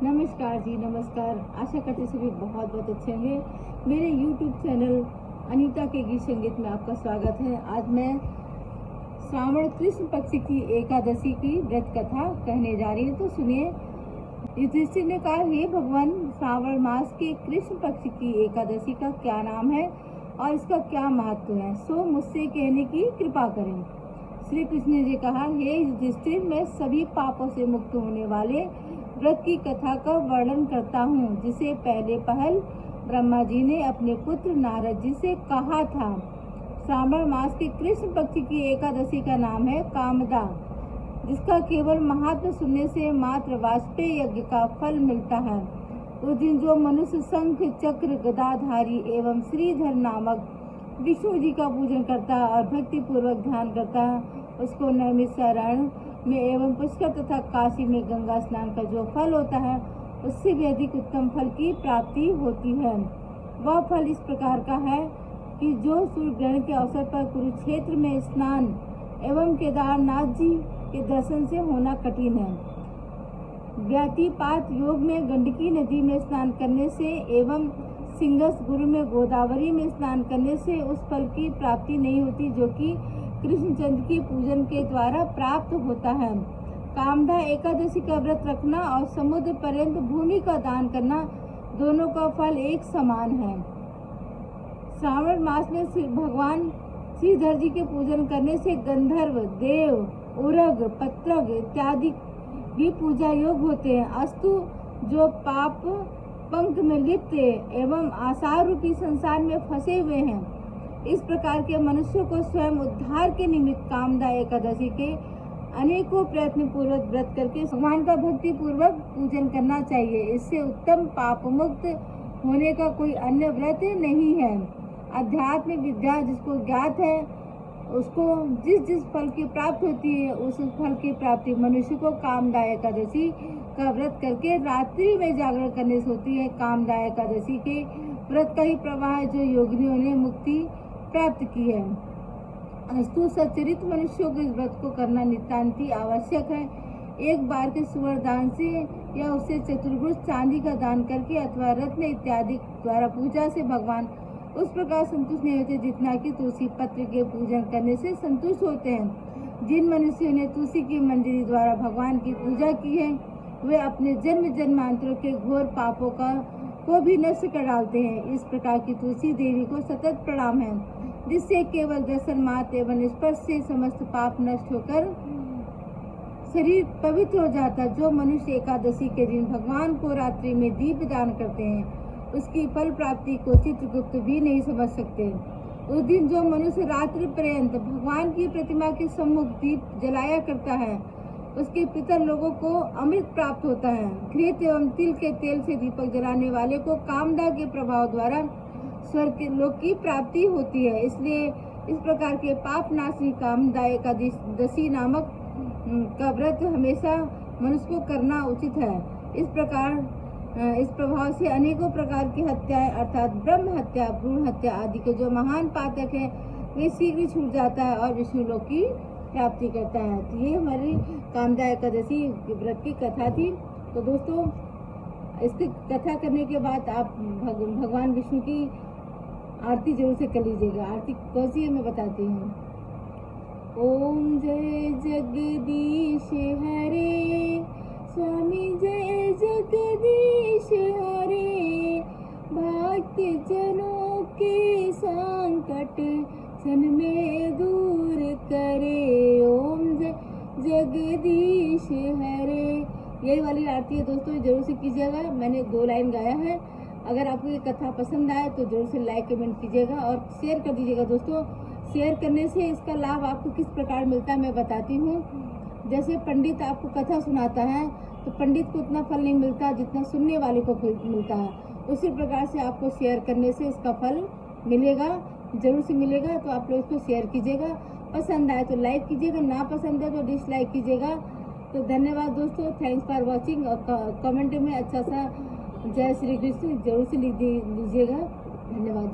नमस्कार जी, नमस्कार। आशा करती सभी बहुत बहुत अच्छे होंगे। मेरे YouTube चैनल अनीता के गीत संगीत में आपका स्वागत है। आज मैं श्रावण कृष्ण पक्ष की एकादशी की व्रत कथा कहने जा रही हूँ, तो सुनिए। युधिष्ठिर ने कहा, हे भगवान, श्रावण मास के कृष्ण पक्ष की एकादशी का क्या नाम है और इसका क्या महत्व है, सो मुझसे कहने की कृपा करें। श्री कृष्ण ने कहा, हे युधिष्ठिर, मैं सभी पापों से मुक्त होने वाले व्रत की कथा का वर्णन करता हूँ, जिसे पहले पहल ब्रह्मा जी ने अपने पुत्र नारद जी से कहा था। श्रावण मास के कृष्ण पक्ष की एकादशी का नाम है कामदा, जिसका केवल महात्म सुनने से मात्र वाजपेयी यज्ञ का फल मिलता है। उस दिन जो मनुष्य शंख चक्र गदाधारी एवं श्रीधर नामक विष्णु जी का पूजन करता है और भक्ति पूर्वक ध्यान करता है, उसको नैमिषारण्य में एवं पुष्कर तथा काशी में गंगा स्नान का जो फल होता है, उससे भी अधिक उत्तम फल की प्राप्ति होती है। वह फल इस प्रकार का है कि जो सूर्य ग्रहण के अवसर पर कुरुक्षेत्र में स्नान एवं केदारनाथ जी के दर्शन से होना कठिन है। व्यतिपात योग में गंडकी नदी में स्नान करने से एवं सिंगस गुरु में गोदावरी में स्नान करने से उस फल की प्राप्ति नहीं होती जो कि कृष्णचंद्र की पूजन के द्वारा प्राप्त होता है। कामदा एकादशी का व्रत रखना और समुद्र पर्यंत भूमि का दान करना, दोनों का फल एक समान है। श्रावण मास में भगवान श्रीधर जी के पूजन करने से गंधर्व, देव, उरग, पत्रग इत्यादि भी पूजा योग होते हैं। अस्तु जो पाप पंख में लिप्त एवं आसार रूपी संसार में फंसे हुए हैं, इस प्रकार के मनुष्यों को स्वयं उद्धार के निमित्त कामदा एकादशी के अनेकों प्रयत्न पूर्वक व्रत करके भगवान का भक्ति पूर्वक पूजन करना चाहिए। इससे उत्तम पाप मुक्त होने का कोई अन्य व्रत नहीं है। अध्यात्म विद्या जिसको ज्ञात है, उसको जिस जिस फल की प्राप्ति होती है, उस फल की प्राप्ति मनुष्य को कामदा एकादशी का व्रत करके रात्रि में जागरण करने से होती है। कामदा एकादशी के व्रत का ही प्रवाह है जो योगिनियों ने मुक्ति प्राप्त की है। अस्तु सच्चरित मनुष्यों को इस व्रत को करना नितांति आवश्यक है। एक बार के सुवर्ण दान से या उससे चतुर्भुज चांदी का दान करके अथवा रत्न इत्यादि द्वारा पूजा से भगवान उस प्रकार संतुष्ट नहीं होते जितना कि तुलसी पत्र के पूजन करने से संतुष्ट होते हैं। जिन मनुष्यों ने तुलसी की मंजरी द्वारा भगवान की पूजा की है, वे अपने जन्म जन्मांतरों के घोर पापों को भी नष्ट कर डालते हैं। इस प्रकार की तुलसी देवी को सतत प्रणाम है, जिससे केवल दर्शन मात्र एवं स्पर्श से समस्त पाप नष्ट होकर शरीर पवित्र हो जाता। जो मनुष्य एकादशी के दिन भगवान को रात्रि में दीप दान करते हैं, उसकी फल प्राप्ति को चित्रगुप्त भी नहीं समझ सकते। उस दिन जो मनुष्य रात्रि पर्यंत भगवान की प्रतिमा के सम्मुख दीप जलाया करता है, उसके पितर लोगों को अमृत प्राप्त होता है। घृत एवं तिल के तेल से दीपक जलाने वाले को कामदा के प्रभाव द्वारा स्वर्ग के लोक की प्राप्ति होती है। इसलिए इस प्रकार के पाप नाशनी कामदा एकादशी नामक का व्रत हमेशा मनुष्य को करना उचित है। इस प्रभाव से अनेकों प्रकार की हत्याएं अर्थात ब्रह्म हत्या, भ्रूण हत्या आदि के जो महान पातक है, वे शीघ्र छूट जाता है और विष्णु लोक की प्राप्ति करता है। तो ये हमारी कामदा एकादशी व्रत की कथा थी। तो दोस्तों, इसकी कथा करने के बाद आप भगवान विष्णु की आरती जरूर से कर लीजिएगा। आरती कौन सी है मैं बताती हूँ। ओम जय जगदीश हरे, स्वामी जय जगदीश हरे, भक्त जनों के संकट क्षण में दूर करे। ओम जय जगदीश हरे। यही वाली आरती है दोस्तों, जरूर से कीजिएगा। मैंने 2 लाइन गाया है। अगर आपको ये कथा पसंद आए तो जरूर से लाइक कमेंट कीजिएगा और शेयर कर दीजिएगा। दोस्तों, शेयर करने से इसका लाभ आपको किस प्रकार मिलता है मैं बताती हूँ। जैसे पंडित आपको कथा सुनाता है, तो पंडित को उतना फल नहीं मिलता जितना सुनने वाले को फल मिलता है। उसी प्रकार से आपको शेयर करने से इसका फल मिलेगा, जरूर से मिलेगा। तो आप लोग इसको शेयर कीजिएगा। पसंद आए तो लाइक कीजिएगा, ना पसंद है तो डिसलाइक कीजिएगा। तो धन्यवाद दोस्तों, थैंक्स फॉर वॉचिंग। और कमेंट में अच्छा सा जय श्री कृष्ण जरूर से लिख दीजिएगा। धन्यवाद।